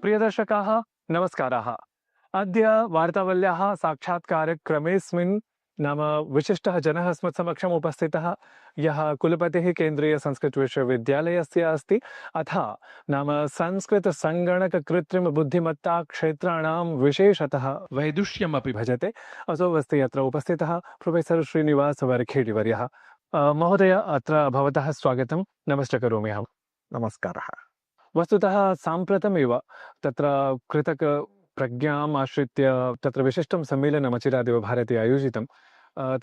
प्रियदर्शकाः नमस्काराः। अद्य वार्तावल्याः साक्षात्कारक्रमेऽस्मिन् नाम विशिष्टः जनः अस्मत्समक्षम् उपस्थितः यः कुलपतिः केन्द्रीयसंस्कृतविश्वविद्यालयस्य अस्ति अथ नाम संस्कृतसङ्गणककृत्रिमबुद्धिमत्ता क्षेत्राणां विशेषतः वैदुष्यमपि भजते असौ अस्ति अत्र उपस्थितः प्रोफेसर् श्रीनिवास वरखेडिवर्यः। महोदय अत्र भवतः स्वागतं नमश्च करोमि अहम्। नमस्कारः। वस्तुतः साम्प्रतमेव तत्र कृतकप्रज्ञाम् आश्रित्य तत्र विशिष्टं सम्मेलनम् अचिरादेव भारते आयोजितं।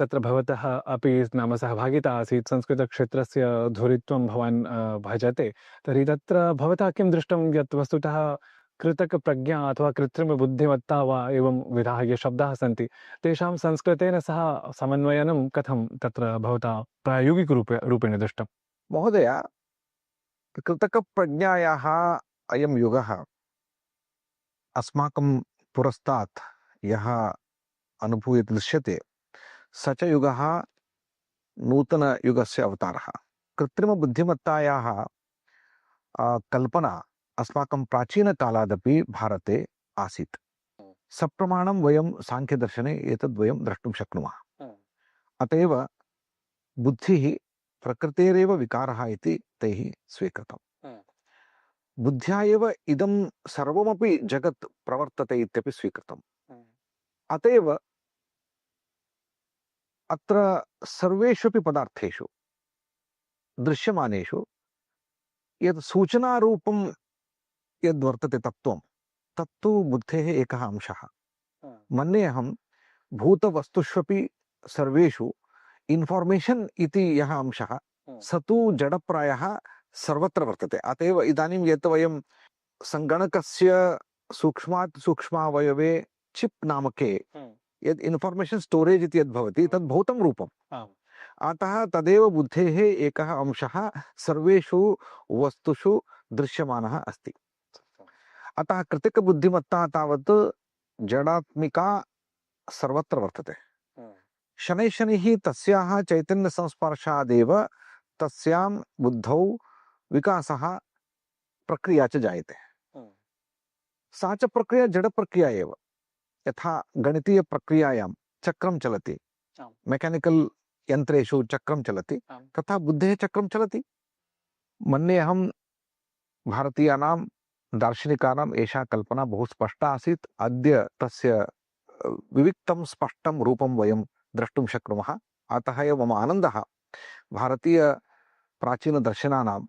तत्र भवतः अपि नाम सहभागिता आसीत्। संस्कृतक्षेत्रस्य धुरित्वं भवान् भजते। तर्हि तत्र भवतः किं दृष्टं यत् वस्तुतः कृतकप्रज्ञा अथवा कृत्रिमबुद्धिमत्ता वा एवं विधाः ये शब्दाः सन्ति तेषां संस्कृतेन सह समन्वयनं कथं तत्र भवता प्रायोगिकरूपेण दृष्टं? महोदय, कृतकप्रज्ञायाः अयं युगः अस्माकं पुरस्तात् यः अनुभूयते दृश्यते स च युगः नूतनयुगस्य अवतारः। कृत्रिमबुद्धिमत्तायाः कल्पना अस्माकं प्राचीनकालादपि भारते आसीत्। सप्रमाणं वयं साङ्ख्यदर्शने एतद्वयं द्रष्टुं शक्नुमः। अत एव बुद्धिः प्रकृतेरेव विकारः इति तैः स्वीकृतम्। बुद्ध्या एव इदं सर्वमपि जगत् प्रवर्तते इत्यपि स्वीकृतम्। अत एव अत्र सर्वेष्वपि पदार्थेषु दृश्यमानेषु यत् सूचनारूपं यद्वर्तते तत्त्वं तत्तु बुद्धेः एकः अंशः। मन्ये अहं भूतवस्तुष्वपि सर्वेषु इन्फार्मेशन् इति यः अंशः स तु जडप्रायः सर्वत्र वर्तते। अत एव इदानीं यत् वयं सङ्गणकस्य सूक्ष्मात् सूक्ष्मावयवे चिप् नामके यद् इन्फार्मेशन् स्टोरेज् इति यद्भवति तद् भौतं रूपम्। अतः तदेव बुद्धेः एकः अंशः सर्वेषु वस्तुषु दृश्यमानः अस्ति। अतः कृतिकबुद्धिमत्ता तावत् जडात्मिका सर्वत्र वर्तते। शनैः शनैः तस्याः चैतन्यसंस्पर्शादेव तस्यां बुद्धौ विकासः प्रक्रिया च जायते। सा च प्रक्रिया जडप्रक्रिया एव। यथा गणितीयप्रक्रियायां चक्रं चलति, मेकानिकल् यन्त्रेषु चक्रं चलति, तथा बुद्धेः चक्रं चलति। मन्ये अहं भारतीयानां दार्शनिकानाम् एषा कल्पना बहु स्पष्टा आसीत्। अद्य तस्य विविक्तं स्पष्टं रूपं वयं द्रष्टुं शक्नुमः। अतः एव मम आनन्दः भारतीयप्राचीनदर्शनानां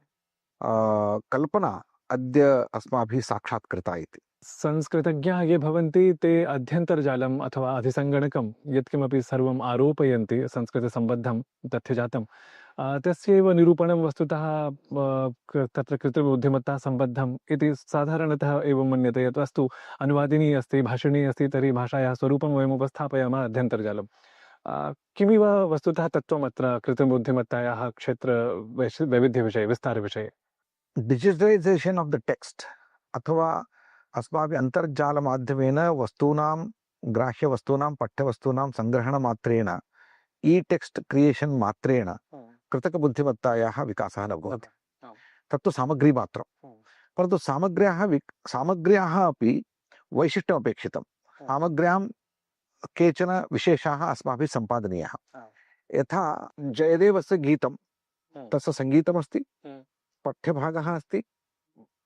कल्पना अद्य अस्माभिः साक्षात्कृता इति। संस्कृतज्ञाः ये भवन्ति ते अध्यन्तर्जालम् अथवा अधिसङ्गणकं यत्किमपि सर्वम् आरोपयन्ति संस्कृतसम्बद्धं तथ्यजातं तस्यैव निरूपणं वस्तुतः तत्र कृत्रिमबुद्धिमत्ता सम्बद्धम् इति साधारणतः एवं मन्यते। यत् अस्तु अनुवादिनी अस्ति, भाषिणी अस्ति, तर्हि भाषायाः स्वरूपं वयम् उपस्थापयामः अध्यन्तर्जालं। किमिव वस्तुतः तत्त्वम् अत्र कृत्रिमबुद्धिमत्तायाः वैविध्यविषये विस्तारविषये? डिजिटलैजेशन् आफ् द टेक्स्ट् अथवा अस्माभिः अन्तर्जालमाध्यमेन वस्तूनां ग्राह्यवस्तूनां पाठ्यवस्तूनां सङ्ग्रहणमात्रेण ई टेक्स्ट् क्रियेशन् मात्रेण कृतकबुद्धिमत्तायाः विकासः न भवति। तत्तु सामग्रीमात्रं। परन्तु सामग्र्याः अपि वैशिष्ट्यमपेक्षितं। सामग्र्यां केचन विशेषाः अस्माभिः सम्पादनीयाः। यथा जयदेवस्य गीतं तस्य सङ्गीतमस्ति, पठ्यभागः अस्ति,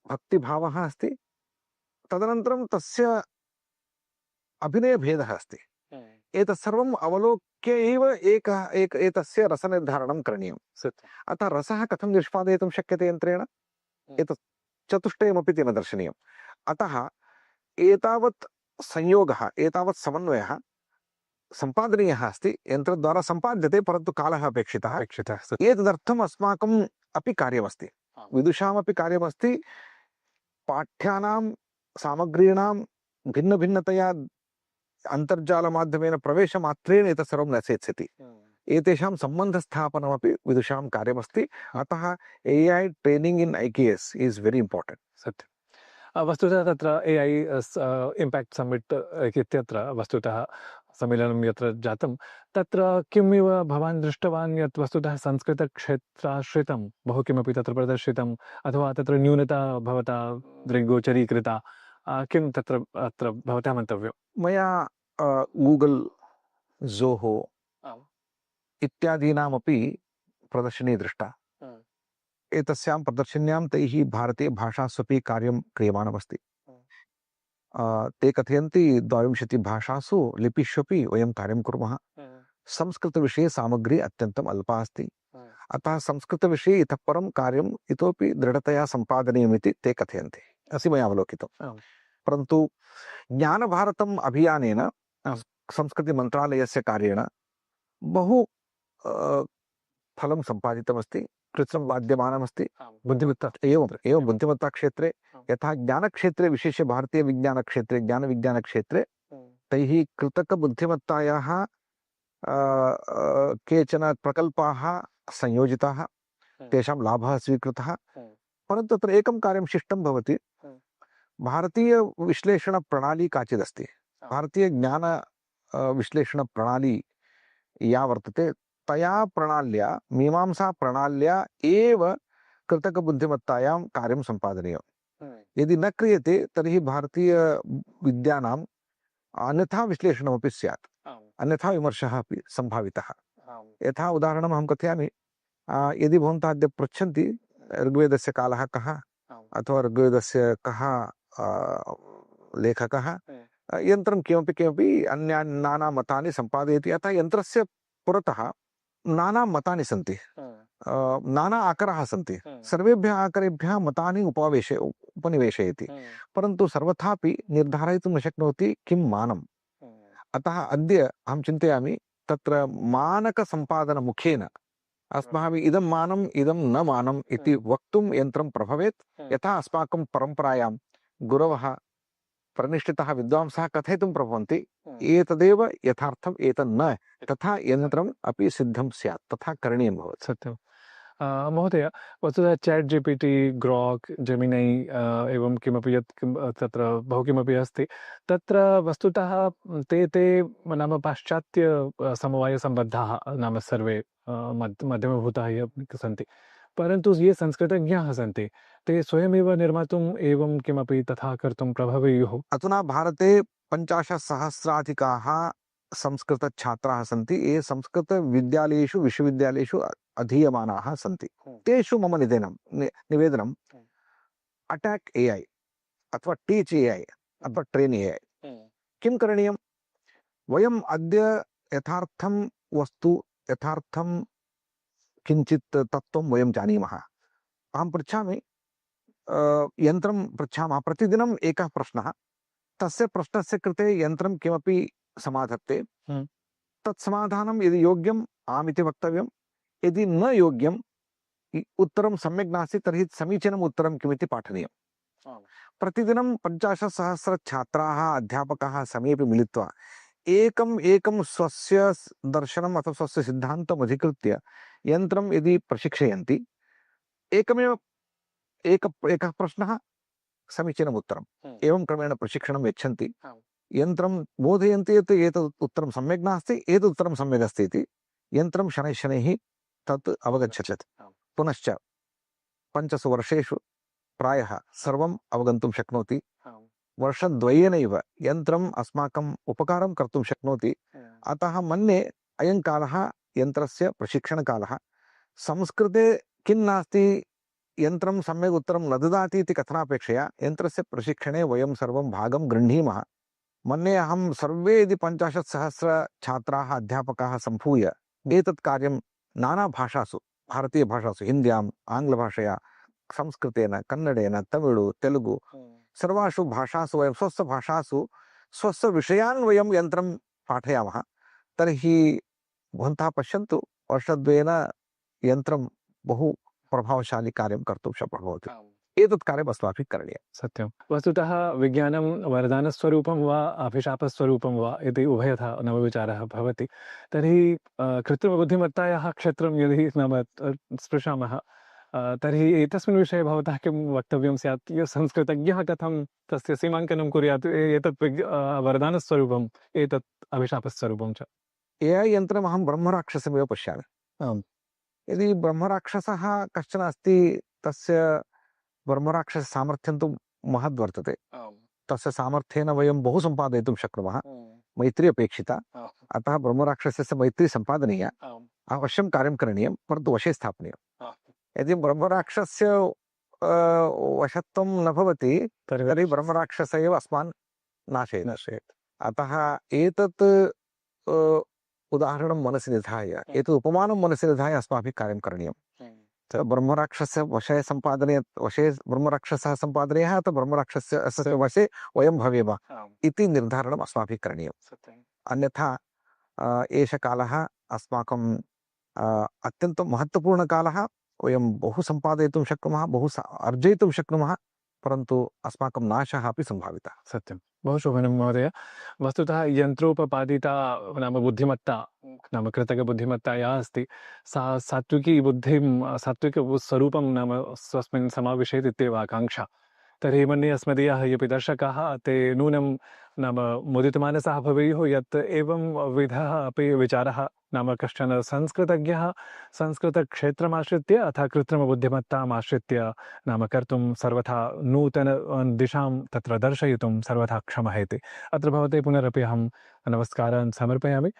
भक्तिभावः अस्ति, तदनन्तरं तस्य अभिनयभेदः अस्ति। एतत् सर्वम् अवलोक्य एव एतस्य रसनिर्धारणं करणीयम्। अतः रसः कथं निष्पादयितुं शक्यते यन्त्रेण? एतत् चतुष्टयमपि तेन दर्शनीयम्। अतः एतावत् संयोगः, एतावत् समन्वयः सम्पादनीयः अस्ति। यन्त्रद्वारा सम्पाद्यते, परन्तु कालः अपेक्षितः। एतदर्थम् अस्माकम् अपि कार्यमस्ति, विदुषामपि कार्यमस्ति। पाठ्यानां सामग्रीणां भिन्नभिन्नतया अन्तर्जालमाध्यमेन प्रवेशमात्रेण एतत् सर्वं न सेत्स्यति। एतेषां सम्बन्धस्थापनमपि विदुषां कार्यमस्ति। अतः AI training in IKS is very important. सत्यं। वस्तुतः तत्र AI इम्पाक्ट् समिट् इत्यत्र वस्तुतः सम्मेलनं यत्र जातं तत्र किमिव भवान् दृष्टवान् यत् वस्तुतः संस्कृतक्षेत्राश्रितं बहु किमपि तत्र प्रदर्शितम् अथवा तत्र न्यूनता भवता दृग्गोचरीकृता किं तत्र अत्र भवतः मन्तव्यं? मया गूगल, जोहो आम्। इत्यादीनामपि प्रदर्शनी दृष्टा। एतस्यां प्रदर्शन्यां तैः भारतीयभाषास्वपि कार्यं क्रियमाणमस्ति। ते कथयन्ति 22 भाषासु लिपिष्वपि वयं कार्यं कुर्मः। संस्कृतविषये सामग्री अत्यन्तम् अल्पा अस्ति। अतः संस्कृतविषये इतः परं कार्यम् इतोपि दृढतया सम्पादनीयमिति ते कथयन्ति। असि मया अवलोकितम्। परन्तु ज्ञानभारतम् अभियानेन संस्कृतिमन्त्रालयस्य कार्येण बहु फलं सम्पादितमस्ति, कृत्स्नं वाद्यमानमस्ति। बुद्धिमत्ता एवं बुद्धिमत्ताक्षेत्रे यथा ज्ञानक्षेत्रे विशेष्य भारतीयविज्ञानक्षेत्रे ज्ञानविज्ञानक्षेत्रे तैः कृतकबुद्धिमत्तायाः केचन प्रकल्पाः संयोजिताः, तेषां लाभः स्वीकृतः। परन्तु तत्र एकं कार्यं शिष्टं भवति। भारतीयविश्लेषणप्रणाली काचिदस्ति, भारतीयज्ञान विश्लेषणप्रणाली या वर्तते तया प्रणाल्या, मीमांसा प्रणाल्या एव कृतकबुद्धिमत्तायां कार्यं सम्पादनीयम्। यदि न क्रियते तर्हि भारतीयविद्यानाम् अन्यथा विश्लेषणमपि स्यात्, अन्यथा विमर्शः अपि सम्भावितः। यथा उदाहरणम् अहं कथयामि। यदि भवन्तः अद्य पृच्छन्ति ऋग्वेदस्य कालः कः अथवा ऋग्वेदस्य कः लेखकः, यन्त्रं किमपि अन्यान् नानामतानि सम्पादयति। अतः यन्त्रस्य पुरतः नाना मतानि सन्ति, नाना आकराः सन्ति। सर्वेभ्यः आकरेभ्यः मतानि उपनिवेशयति, परन्तु सर्वथापि निर्धारयितुं न शक्नोति किं मानम्। अतः अद्य अहं चिन्तयामि तत्र मानकसम्पादनमुखेन अस्माभिः इदं मानम् इदं न मानम् इति वक्तुं यन्त्रं प्रभवेत्। यथा अस्माकं परम्परायां गुरवः प्रतिष्ठितः विद्वांसः कथयितुं प्रभवन्ति, एतदेव यथार्थम् एतन्न, तथा यन्त्रम् अपि सिद्धं स्यात्, तथा करणीयं भवति। सत्यं। महोदय, वस्तुतः चैट जीपीटी, ग्रॉक, जेमिनी एवं किमपि यत् तत्र बहु किमपि अस्ति, तत्र वस्तुतः ते नाम पाश्चात्य समवायसम्बद्धाः नाम सर्वे मध्यमभूताः ये सन्ति। परन्तु ये संस्कृतज्ञाः सन्ति ते स्वयमेव निर्मातुम् एवं किमपि तथा कर्तुं प्रभवेयुः। अधुना भारते 50,000-सहस्राधिकाः संस्कृतछात्राः सन्ति, ये संस्कृतविद्यालयेषु विश्वविद्यालयेषु अधीयमानाः सन्ति। तेषु मम निवेदनम् अटैक एआई अथवा टीच एआई अथवा ट्रेन एआई। किं करणीयं? वयम् अद्य यथार्थं वस्तु, यथार्थं किञ्चित् तत्त्वं वयं जानीमः। अहं पृच्छामि, यन्त्रं पृच्छामः, प्रतिदिनम् एकः प्रश्नः, तस्य प्रश्नस्य कृते यन्त्रं किमपि समाधत्ते, तत् समाधानं यदि योग्यम् आमिति वक्तव्यं, यदि न योग्यं, उत्तरं सम्यक् नास्ति तर्हि समीचीनम् उत्तरं किमिति पाठनीयम्। प्रतिदिनं 50,000 छात्राः अध्यापकाः समीपे मिलित्वा एकं स्वस्य दर्शनम् अथवा स्वस्य सिद्धान्तम् अधिकृत्य यन्त्रं यदि प्रशिक्षयन्ति, एकमेव एकः प्रश्नः समीचीनम् उत्तरम्, एवं क्रमेण प्रशिक्षणं यच्छन्ति। यन्त्रं बोधयन्ति यत् एतत् उत्तरं सम्यक् नास्ति, एतत् उत्तरं सम्यक् अस्ति इति। यन्त्रं शनैः तत् अवगच्छति। पुनश्च 5 वर्षेषु प्रायः सर्वम् अवगन्तुं शक्नोति। वर्षद्वयेनैव यन्त्रम् अस्माकम् उपकारं कर्तुं शक्नोति। अतः मन्ये अयं कालः यन्त्रस्य प्रशिक्षणकालः। संस्कृते किं नास्ति, यन्त्रं सम्यक् उत्तरं न ददाति इति कथनापेक्षया यन्त्रस्य प्रशिक्षणे वयं सर्वं भागं गृह्णीमः। मन्ये अहं सर्वे यदि 50,000 छात्राः अध्यापकाः सम्भूय एतत् कार्यं नानाभाषासु, भारतीयभाषासु, हिन्द्याम्, आङ्ग्लभाषया, संस्कृतेन, कन्नडेन, तमिळु, तेलुगु, सर्वासु भाषासु वयं स्वस्य भाषासु स्वस्य विषयान् वयं यन्त्रं पाठयामः, तर्हि भवन्तः पश्यन्तु, वर्षद्वयेन यन्त्रं बहु प्रभावशाली कार्यं कर्तुं शक्नोति। एतत् कार्यम् अस्माभिः करणीयम्। सत्यं। वस्तुतः विज्ञानं वरदानस्वरूपं वा अभिशापस्वरूपं वा इति उभयथा नवविचारः भवति। तर्हि कृत्रिमबुद्धिमत्तायाः क्षेत्रं यदि नाम स्पृशामः, तर्हि एतस्मिन् विषये भवतः किं वक्तव्यं स्यात्? संस्कृतज्ञः कथं तस्य सीमाङ्कनं कुर्यात्? एतत् वरदानस्वरूपम्, एतत् अभिशापस्वरूपं च। एआई यन्त्रम् अहं ब्रह्मराक्षसमेव पश्यामि। आम्। यदि ब्रह्मराक्षसः कश्चन अस्ति, तस्य ब्रह्मराक्षससामर्थ्यं तु महद्वर्तते, तस्य सामर्थ्येन वयं बहु सम्पादयितुं शक्नुमः। मैत्री अपेक्षिता। अतः ब्रह्मराक्षसस्य मैत्री सम्पादनीया। अवश्यं कार्यं करणीयं, परन्तु वशे स्थापनीयं। यदि ब्रह्मराक्षस्य वशत्वं न भवति तर्हि ब्रह्मराक्षसः एव अस्मान् नाशयति। अतः एतत् उदाहरणं मनसि निधाय, एतत् उपमानं मनसि निधाय अस्माभिः कार्यं करणीयं। ब्रह्मराक्षसस्य वशे ब्रह्मराक्षसः सम्पादनीयः, अथवा ब्रह्मराक्षसस्य वशे वयं भवेम इति निर्धारणम् अस्माभिः करणीयम्। अन्यथा एष कालः अस्माकं अत्यन्तं महत्त्वपूर्णकालः। वयं बहु सम्पादयितुं शक्नुमः, बहु अर्जयितुं शक्नुमः, परन्तु अस्माकं नाशः अपि सम्भावितः। सत्यं। बहु शोभनं महोदय। वस्तुतः यन्त्रोपपादिता नाम बुद्धिमत्ता नाम कृतकबुद्धिमत्ता या अस्ति सा सात्विकी बुद्धिं सात्विकस्वरूपं नाम स्वस्मिन् समाविशेत् इत्येव आकाङ्क्षा। तर्हि मन्ये अस्मदीयाः येऽपि दर्शकाः ते नूनं नाम मुदितमानसाः भवेयुः यत् एवं विधः अपि विचारः नाम कश्चन संस्कृतज्ञः संस्कृतक्षेत्रमाश्रित्य अथ कृत्रिमबुद्धिमत्तामाश्रित्य नाम कर्तुं सर्वथा नूतन दिशां तत्र दर्शयितुं सर्वथा क्षमः इति। अत्र भवते पुनरपि अहं नमस्कारान् समर्पयामि।